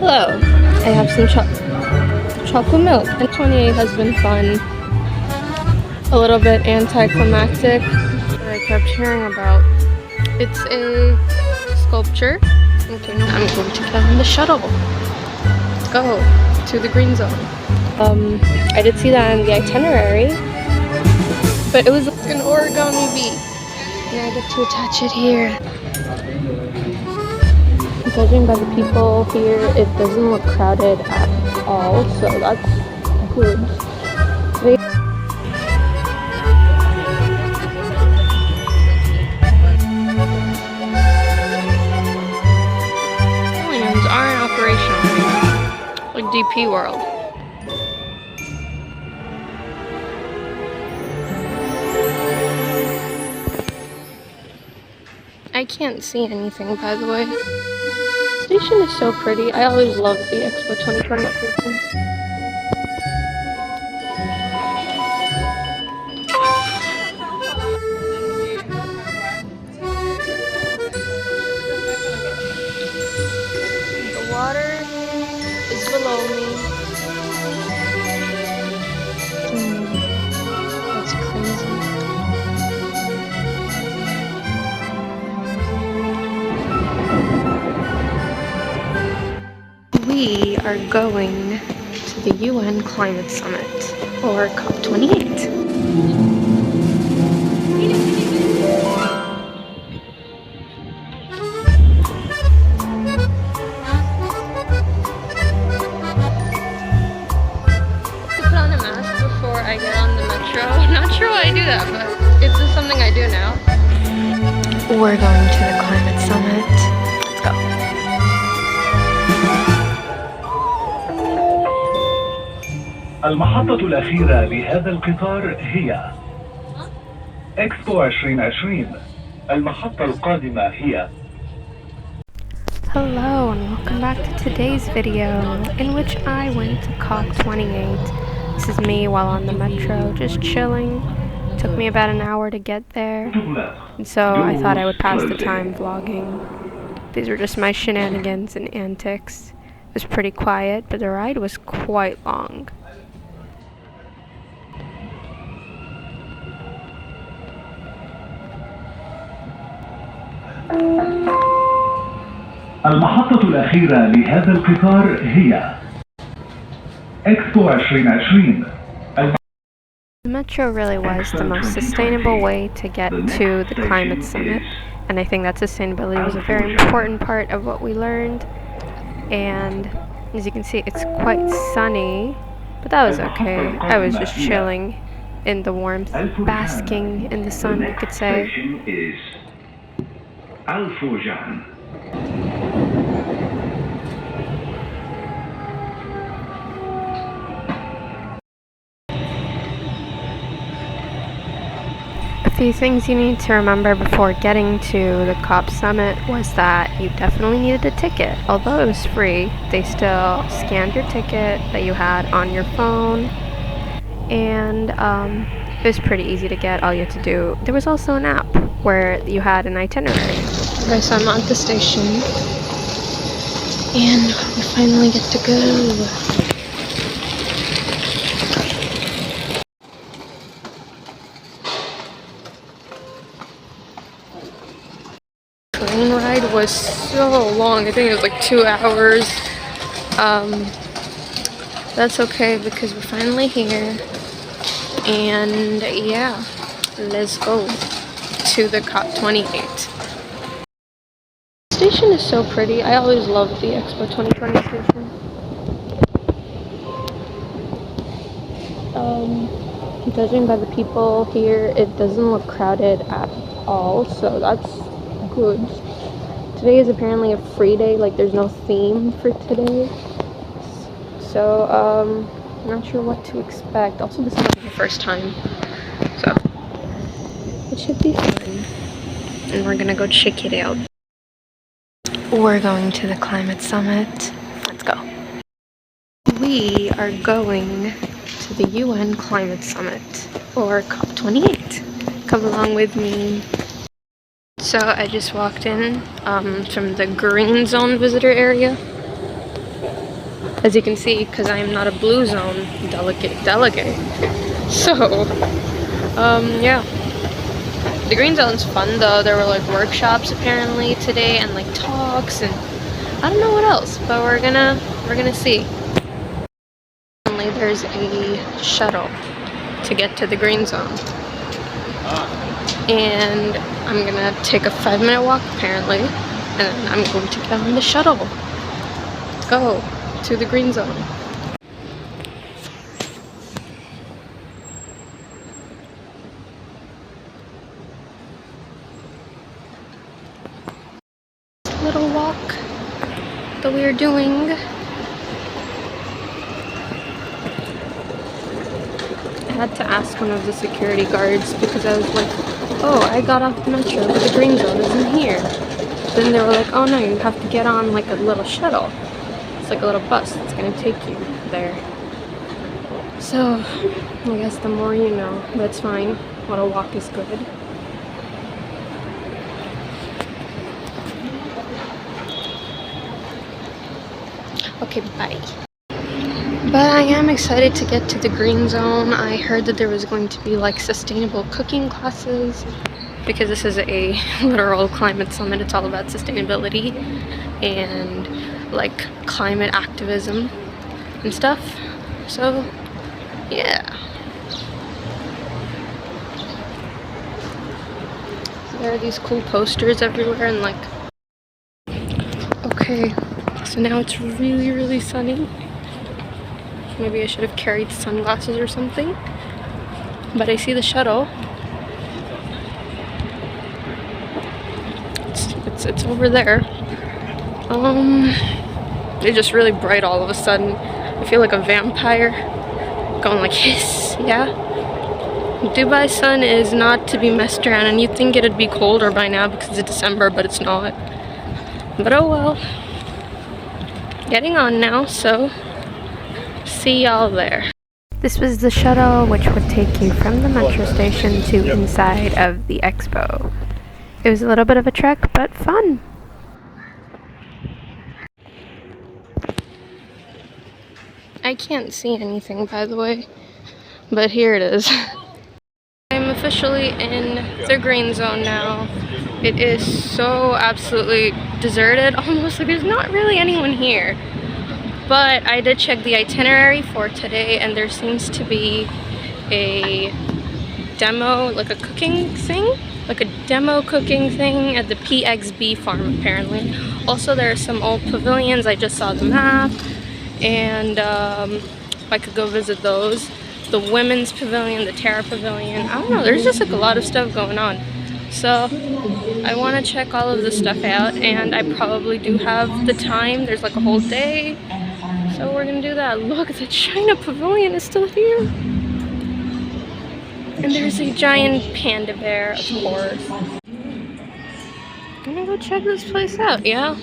Hello, I have some chocolate milk. And 28 has been fun. A little bit anticlimactic. I kept hearing about. It's a sculpture. Okay, now I'm going to get on the shuttle. Let's go to the green zone. I did see that in the itinerary, but it was an origami bee, and I get to attach it here. Judging by the people here, it doesn't look crowded at all, so that's good. Pavilions aren't operational anymore, like DP World. I can't see anything, by the way. The station is so pretty. I always love the Expo 2028 station. The water is below me. That's crazy. We are going to the UN Climate Summit, or COP28. Put on a mask before I get on the metro. Not sure why I do that, but it's just something I do now. We're going to the climate summit. Let's go. المحطة الأخيرة لهذا القطار هي إكسبو 2020. المحطة القادمة هي. Hello and welcome back to today's video in which I went to COP28. This is me while on the metro, just chilling. Took me about an hour to get there, and so I thought I would pass the time vlogging. These were just my shenanigans and antics. It was pretty quiet, but the ride was quite long. المحطة الأخيرة لهذا القطار هي إكسبو 2020. The metro really was the most sustainable way to get to the climate summit, and I think that sustainability was a very important part of what we learned. And as you can see, it's quite sunny, but that was okay. I was just chilling in the warmth, basking in the sun, you could say. A few things you need to remember before getting to the COP summit was that you definitely needed a ticket. Although it was free, they still scanned your ticket that you had on your phone, and it was pretty easy to get. All you had to do, there was also an app where you had an itinerary. Okay, so I'm at the station, and we finally get to go. Train ride was so long. I think it was like 2 hours. That's okay because we're finally here, and yeah, let's go to the COP28. The station is so pretty. I always love the Expo 2020 station. Judging by the people here, it doesn't look crowded at all, so that's good. Today is apparently a free day, like there's no theme for today, so I'm not sure what to expect. Also, this is not the first time, so it should be fun, and we're gonna go check it out. We're going to the climate summit. Let's go. We are going to the UN Climate Summit, or COP28. Come along with me. So I just walked in from the green zone visitor area. as you can see, because I am not a blue zone delegate. So, yeah. The green zone's fun though. There were like workshops apparently today and like talks and I don't know what else, but we're gonna see. Apparently there's a shuttle to get to the green zone. And I'm gonna take a 5-minute walk apparently, and then I'm going to get on the shuttle. Go to the green zone. Little walk that we are doing. I had to ask one of the security guards because I was like, oh, I got off the metro, but the green zone isn't here. Then they were like, oh no, you have to get on like a little shuttle. It's like a little bus that's gonna take you there. So, I guess the more you know, that's fine. A little walk is good. Okay, bye. But I am excited to get to the green zone. I heard that there was going to be like sustainable cooking classes because this is a literal climate summit. It's all about sustainability and like climate activism and stuff. So, yeah. There are these cool posters everywhere and like... Okay, so now it's really, really sunny. Maybe I should have carried sunglasses or something. But I see the shuttle. It's over there. It's just really bright all of a sudden. I feel like a vampire going like hiss, yeah? Dubai sun is not to be messed around, and you'd think it'd be colder by now because it's December, but it's not. But oh well. Getting on now, so see y'all there. This was the shuttle which would take you from the metro station to inside of the expo. It was a little bit of a trek, but fun. I can't see anything, by the way, but here it is. I'm officially in the green zone now. It is so absolutely deserted, almost like there's not really anyone here. But I did check the itinerary for today, and there seems to be a demo, like a cooking thing, like a demo cooking thing at the PXB farm apparently. Also, there are some old pavilions. I just saw the map, and I could go visit those. The women's pavilion, the Terra pavilion. I don't know. There's just like a lot of stuff going on. So I want to check all of this stuff out, and I probably do have the time. There's like a whole day. So we're gonna do that. Look, the China pavilion is still here. And there's a giant panda bear, of course. I'm gonna go check this place out, yeah?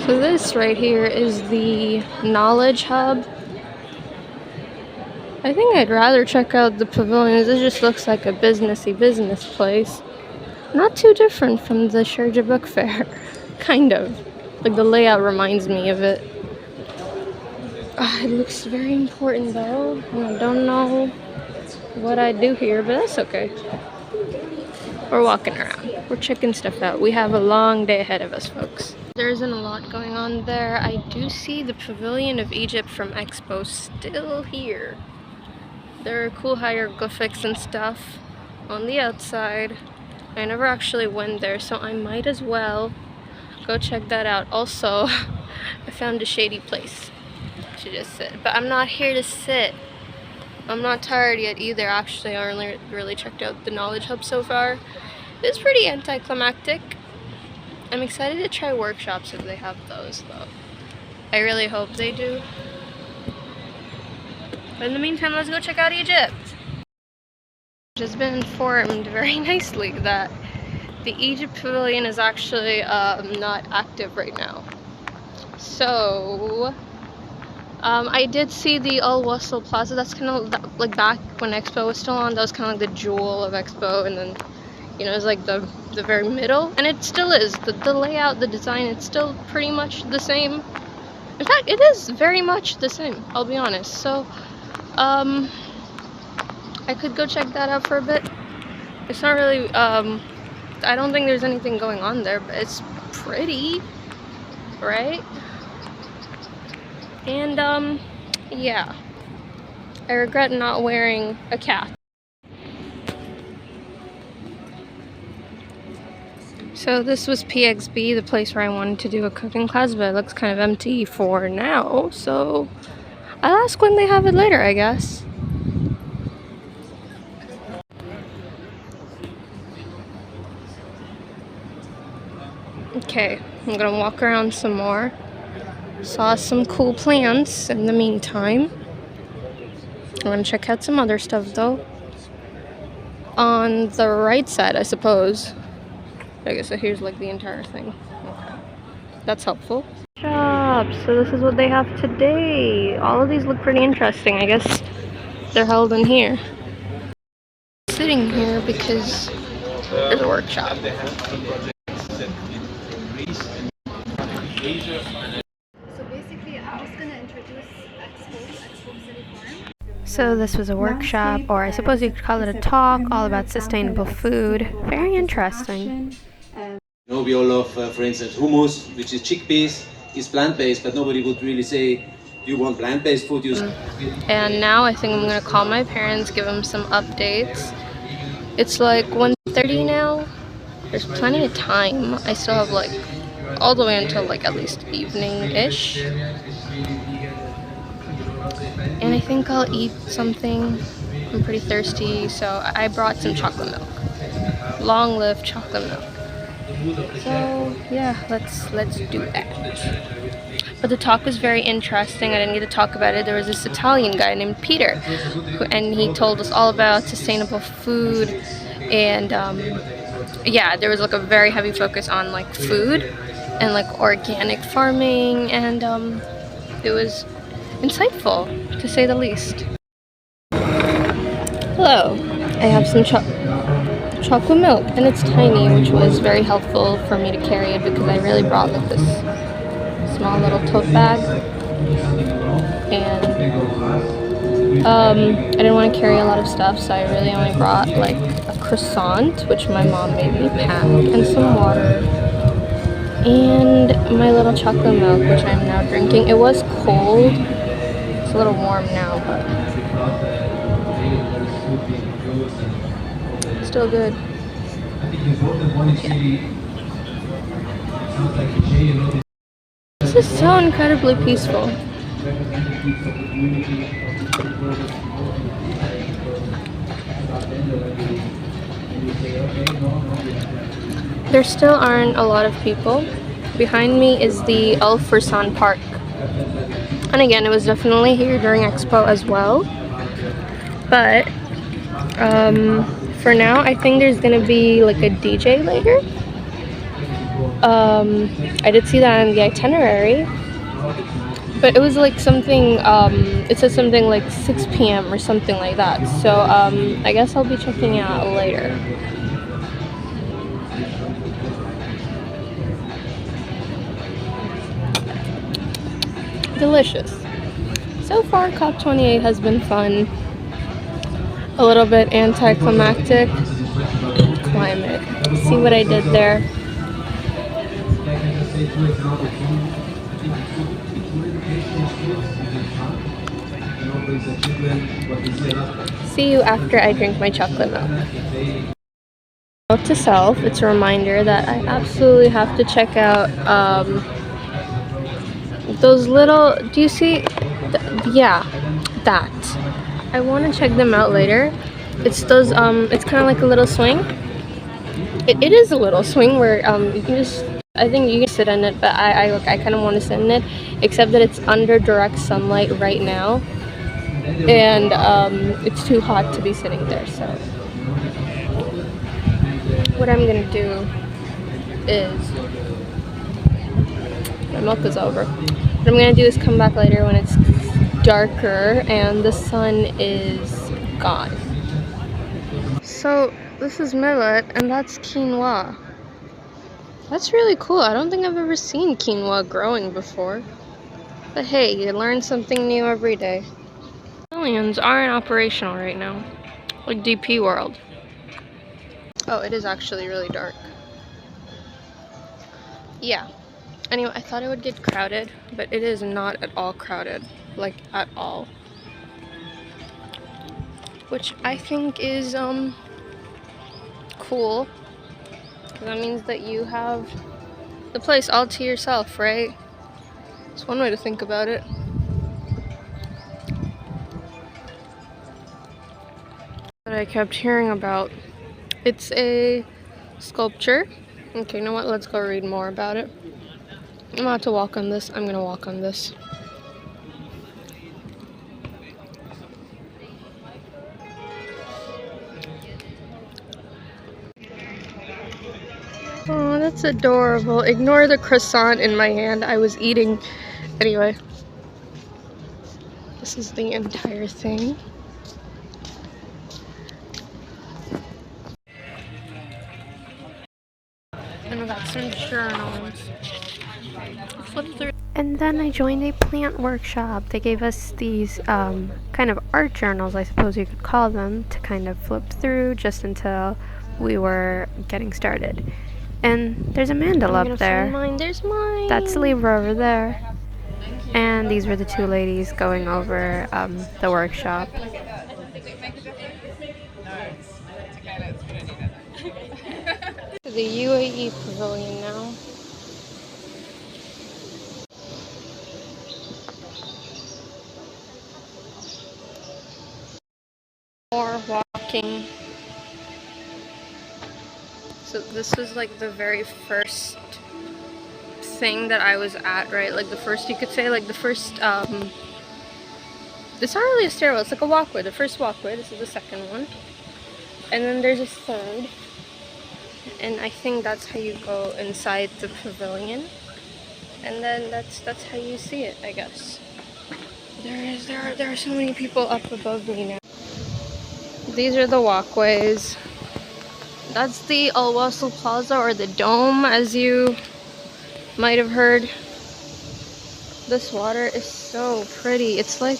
So this right here is the Knowledge Hub. I think I'd rather check out the pavilions. It just looks like a businessy business place. Not too different from the Sharjah Book Fair. Kind of. Like the layout reminds me of it. It looks very important though. And I don't know what I do here, but that's okay. We're walking around. We're checking stuff out. We have a long day ahead of us, folks. There isn't a lot going on there. I do see the Pavilion of Egypt from Expo still here. There are cool hieroglyphics and stuff on the outside. I never actually went there, so I might as well go check that out. Also, I found a shady place to just sit. But I'm not here to sit. I'm not tired yet either. Actually, I only really checked out the Knowledge Hub so far. It's pretty anticlimactic. I'm excited to try workshops if they have those, though. I really hope they do. But in the meantime, let's go check out Egypt. Just been informed very nicely that the Egypt Pavilion is actually not active right now. So, I did see the wasl plaza. That's kind of like back when Expo was still on. That was kind of like the jewel of Expo, and then You know, it's like the very middle, and it still is. The layout, the design, it's still pretty much the same. In fact, it is very much the same, I'll be honest. So, I could go check that out for a bit. It's not really, I don't think there's anything going on there, but it's pretty, right? And, yeah. I regret not wearing a cap. So this was PXB, the place where I wanted to do a cooking class, but it looks kind of empty for now, so I'll ask when they have it later, I guess. Okay, I'm gonna walk around some more. Saw some cool plants in the meantime. I'm gonna check out some other stuff though. On the right side, I suppose. Okay, so here's like the entire thing. Okay. That's helpful. Shop. So this is what they have today. All of these look pretty interesting. I guess they're held in here. I'm sitting here because there's a workshop. So basically, I'm just gonna introduce Expo City Farm. So this was a workshop, or I suppose you could call it a talk, all about sustainable food. Very interesting. You know, we all love, for instance, hummus, which is chickpeas, is plant-based, but nobody would really say, do you want plant-based food? And now I think I'm gonna call my parents, give them some updates. It's like 1:30 now. There's plenty of time. I still have like all the way until like at least evening-ish. And I think I'll eat something. I'm pretty thirsty, so I brought some chocolate milk. Long live chocolate milk. So yeah, let's do that. But the talk was very interesting. I didn't get to talk about it. There was this Italian guy named Peter, and he told us all about sustainable food, and yeah, there was like a very heavy focus on like food and like organic farming, and it was insightful to say the least. Hello, I have some chocolate milk, and it's tiny, which was very helpful for me to carry it because I really brought like this small little tote bag, and I didn't want to carry a lot of stuff, so I really only brought like a croissant, which my mom made me pack, and some water, and my little chocolate milk, which I'm now drinking. It was cold. It's a little warm now, but still good. Yeah. This is so incredibly peaceful. There still aren't a lot of people. Behind me is the Al Fursan Park. And again, it was definitely here during Expo as well. But for now, I think there's gonna be like a DJ later. I did see that on the itinerary, but it was like something, it said something like 6 p.m. or something like that. So I guess I'll be checking it out later. Delicious. So far, COP28 has been fun. A little bit anticlimactic. Climate. See what I did there? See you after I drink my chocolate milk. Note to self, it's a reminder that I absolutely have to check out those little, do you see? Yeah, that. I want to check them out later. It's those, it's kind of like a little swing. It is a little swing where you can just, I think you can sit in it, but I kind of want to sit in it, except that it's under direct sunlight right now, and it's too hot to be sitting there. So what I'm gonna do is, my milk is over. What I'm gonna do is come back later when it's darker and the sun is gone. So This is millet, and that's quinoa. That's really cool. I don't think I've ever seen quinoa growing before. But hey, you learn something new every day. Pavilions aren't operational right now. Like DP World. Oh, it is actually really dark. Yeah. Anyway, I thought it would get crowded, but it is not at all crowded. Like, at all. Which I think is, cool. That means that you have the place all to yourself, right? It's one way to think about it. That I kept hearing about. It's a sculpture. Okay, you know what? Let's go read more about it. I'm about to walk on this. I'm gonna walk on this. Oh, that's adorable. Ignore the croissant in my hand. I was eating. Anyway. This is the entire thing. And I got some journals. Flip through. And then I joined a plant workshop. They gave us these kind of art journals, I suppose you could call them, to kind of flip through just until we were getting started. And there's a mandala up there. Mine. There's mine. That's Libra over there. And these were the two ladies going over the workshop. The UAE Pavilion now. More walking. So this was like the very first thing that I was at, right? Like the first, you could say, like the first, it's not really a stairwell, it's like a walkway. The first walkway, this is the second one. And then there's a third. And I think that's how you go inside the pavilion. And then that's how you see it, I guess. There are so many people up above me now. These are the walkways. That's the wasl plaza, or the dome, as you might have heard. This water is so pretty. It's like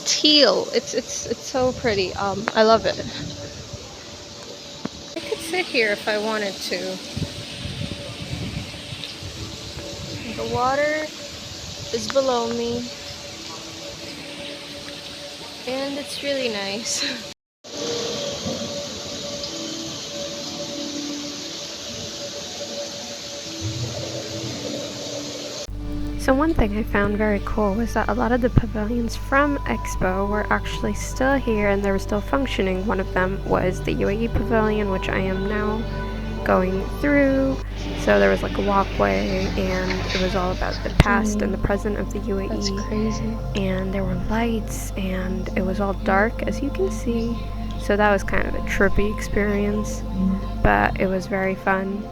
teal. It's so pretty. I love it. I could sit here if I wanted to. The water is below me, and it's really nice. So one thing I found very cool was that a lot of the pavilions from Expo were actually still here and they were still functioning. One of them was the UAE Pavilion, which I am now going through. So there was like a walkway and it was all about the past and the present of the UAE. That's crazy. And there were lights and it was all dark, as you can see. So that was kind of a trippy experience, but it was very fun.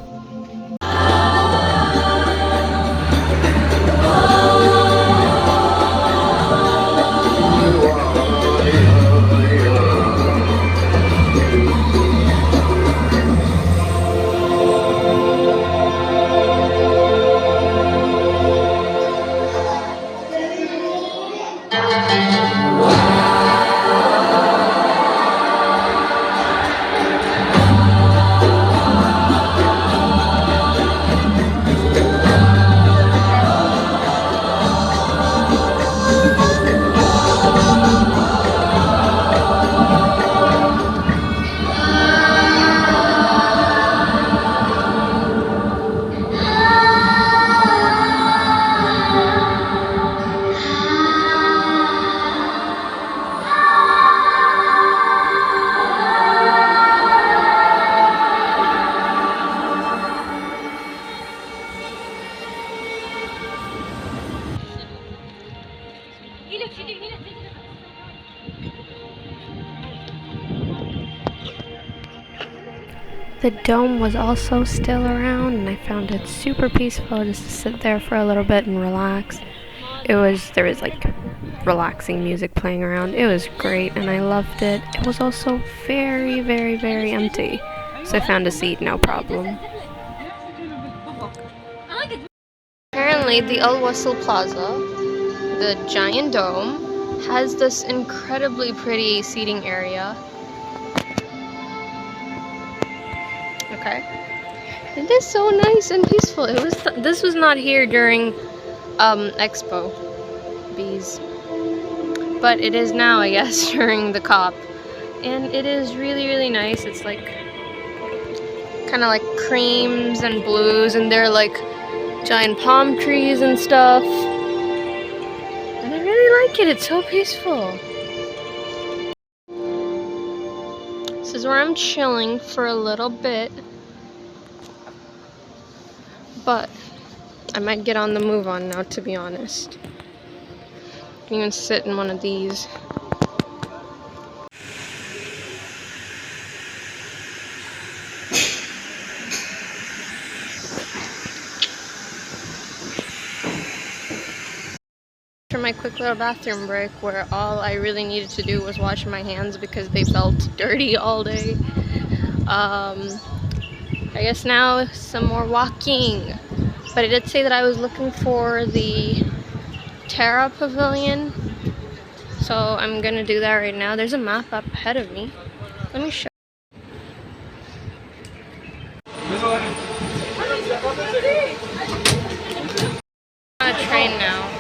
The dome was also still around, and I found it super peaceful just to sit there for a little bit and relax. there was like relaxing music playing around. It was great and I loved it. It was also very, very, very empty. So I found a seat, no problem. Apparently the Al Wasl Plaza, the giant dome, has this incredibly pretty seating area. Okay. It is so nice and peaceful. This was not here during Expo Bees, but it is now, I guess, during the COP, and it is really, really nice. It's like kind of like creams and blues, and there are like giant palm trees and stuff, and I really like it. It's so peaceful. This is where I'm chilling for a little bit, but I might get on the move on now, to be honest. I can even sit in one of these. After my quick little bathroom break, where all I really needed to do was wash my hands because they felt dirty all day, I guess now some more walking. But I did say that I was looking for the Terra Pavilion, so I'm gonna do that right now. There's a map up ahead of me. Let me show. I'm on a train now.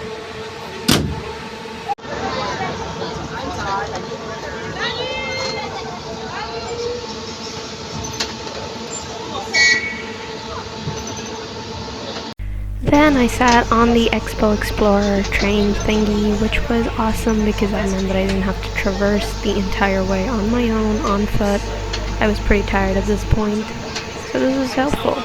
Then I sat on the Expo Explorer train thingy, which was awesome because I meant that I didn't have to traverse the entire way on my own, on foot. I was pretty tired at this point, so this was helpful.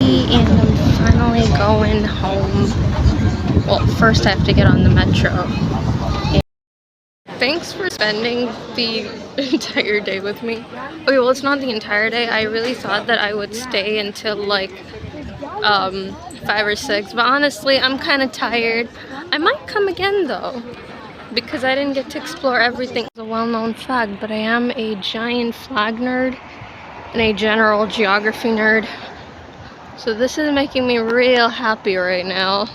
And I'm finally going home. Well, first I have to get on the metro. And thanks for spending the entire day with me. Okay, well, it's not the entire day. I really thought that I would stay until like 5 or 6, but honestly, I'm kind of tired. I might come again though, because I didn't get to explore everything. It's a well-known fact, but I am a giant flag nerd and a general geography nerd. So this is making me real happy right now.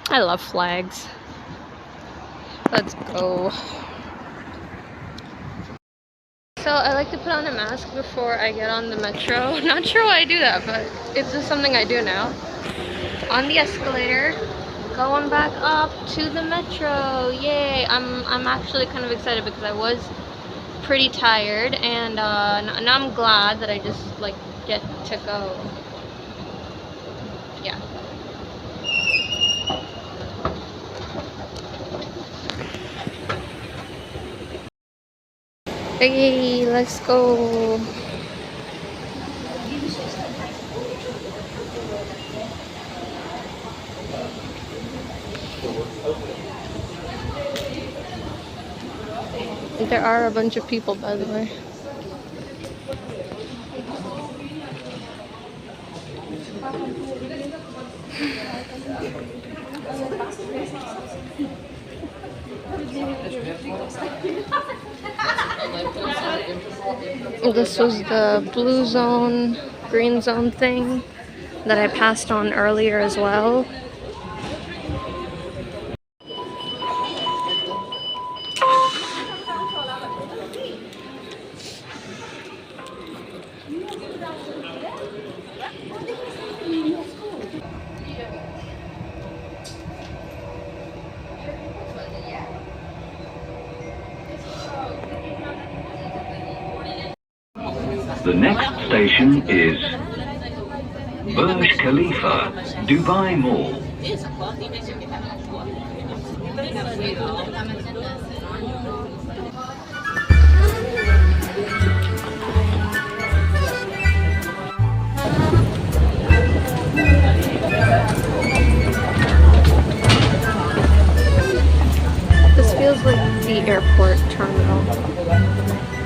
I love flags. Let's go. So I like to put on a mask before I get on the metro. Not sure why I do that, but it's just something I do now. On the escalator, going back up to the metro. Yay! I'm actually kind of excited because I was pretty tired, and now I'm glad that I just like get to go. Yeah. Hey, let's go. There are a bunch of people, by the way. This was the blue zone, green zone thing that I passed on earlier as well. The next station is Burj Khalifa, Dubai Mall. This feels like City Airport Terminal.